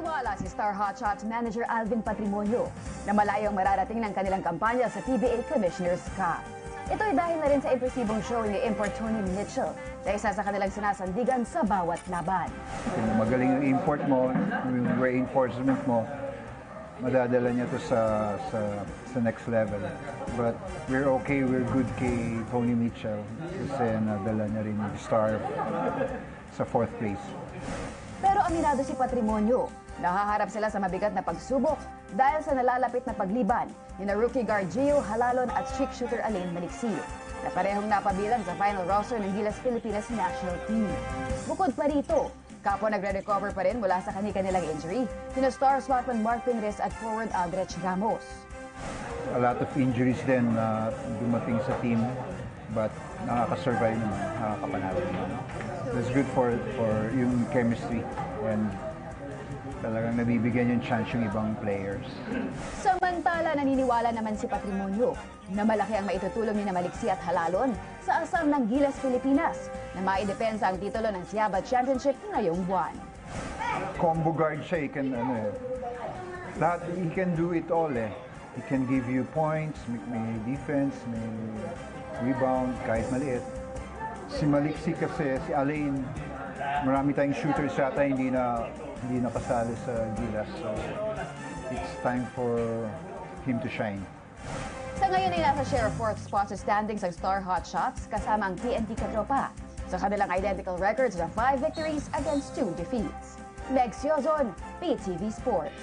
Naniniwala si Star Hotshots manager Alvin Patrimonio na malayong mararating ng kanilang kampanya sa PBA Commissioner's Cup. Ito'y dahil na rin sa impresibong showing ni import Tony Mitchell na isa sa kanilang sinasandigan sa bawat laban. Kung magaling yung import mo, yung reinforcement mo, madadala niya to sa next level. But we're okay, we're good kay Tony Mitchell kasi nadala niya rin yung Star sa 4th place. Pero aminado si Patrimonio, nahaharap sila sa mabigat na pagsubok dahil sa nalalapit na pagliban ni na rookie guard Gio Halalon at streak shooter Alain Maliksi na parehong napabilang sa final roster ng Gilas Pilipinas National Team. Bukod pa rito, kapwa nagre-recover pa rin mula sa kanilang injury, sina star swapman Mark Pinres at forward Aldrich Ramos. A lot of injuries din na dumating sa team, but nakaka-survive naman, nakakapanalo naman. That's good for yung chemistry and talagang nabibigyan yung chance yung ibang players. Samantala, naniniwala naman si Patrimonio na malaki ang maitutulong ni na Maliksi at Halalon sa asam ng Gilas Pilipinas na maidepensa ang titulo ng Siaba Championship ngayong buwan. Combo guard siya, he can do it all eh. He can give you points, may defense, may rebound, kahit maliit. Si Maliksi kasi, si Alain, marami tayong shooters yata hindi nakasali sa Gilas. So, it's time for him to shine. Sa ngayon ay nasa share of 4th spot sa standings ang Star Hotshots kasama ang TNT Katropa sa kanilang identical records na 5 victories against 2 defeats. Meg Siozon, PTV Sports.